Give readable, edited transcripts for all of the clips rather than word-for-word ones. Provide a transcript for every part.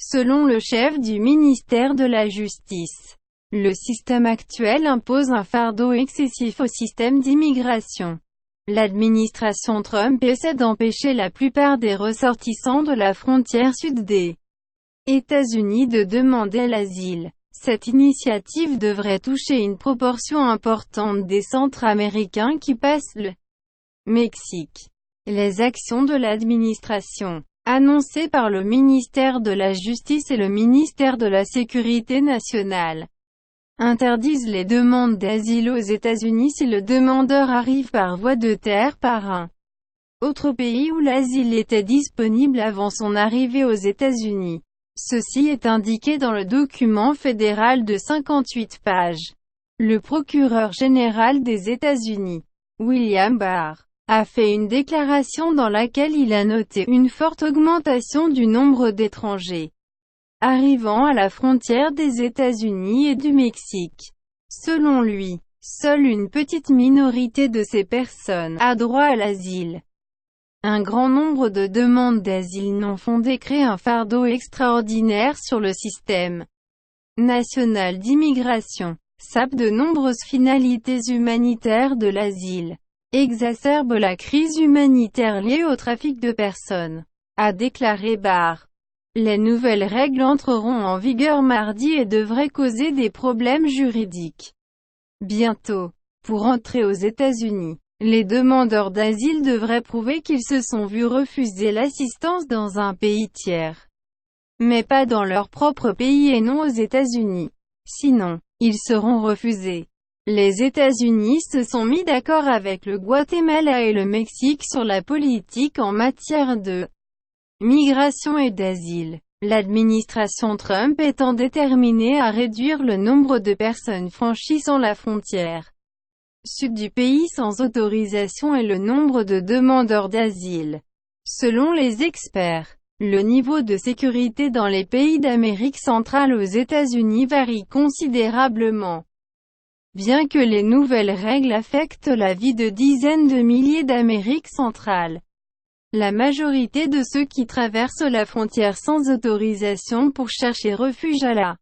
Selon le chef du ministère de la Justice, le système actuel impose un fardeau excessif au système d'immigration. L'administration Trump essaie d'empêcher la plupart des ressortissants de la frontière sud des États-Unis de demander l'asile. Cette initiative devrait toucher une proportion importante des Centra-Américains qui passent le Mexique. Les actions de l'administration, annoncées par le ministère de la Justice et le ministère de la Sécurité nationale, interdisent les demandes d'asile aux États-Unis si le demandeur arrive par voie de terre par un autre pays où l'asile était disponible avant son arrivée aux États-Unis. Ceci est indiqué dans le document fédéral de 58 pages. Le procureur général des États-Unis, William Barr, a fait une déclaration dans laquelle il a noté une forte augmentation du nombre d'étrangers arrivant à la frontière des États-Unis et du Mexique. Selon lui, seule une petite minorité de ces personnes a droit à l'asile. Un grand nombre de demandes d'asile non fondées crée un fardeau extraordinaire sur le système national d'immigration, sape de nombreuses finalités humanitaires de l'asile, exacerbe la crise humanitaire liée au trafic de personnes, a déclaré Barr. Les nouvelles règles entreront en vigueur mardi et devraient causer des problèmes juridiques bientôt. Pour entrer aux États-Unis, les demandeurs d'asile devraient prouver qu'ils se sont vus refuser l'assistance dans un pays tiers, mais pas dans leur propre pays et non aux États-Unis. Sinon, ils seront refusés. Les États-Unis se sont mis d'accord avec le Guatemala et le Mexique sur la politique en matière de migration et d'asile. L'administration Trump étant déterminée à réduire le nombre de personnes franchissant la frontière sud du pays sans autorisation et le nombre de demandeurs d'asile. Selon les experts, le niveau de sécurité dans les pays d'Amérique centrale aux États-Unis varie considérablement. Bien que les nouvelles règles affectent la vie de dizaines de milliers d'Amérique centrale, la majorité de ceux qui traversent la frontière sans autorisation pour chercher refuge à la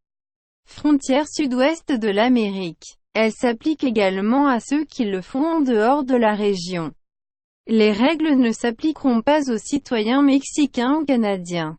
frontière sud-ouest de l'Amérique. Elle s'applique également à ceux qui le font en dehors de la région. Les règles ne s'appliqueront pas aux citoyens mexicains ou canadiens.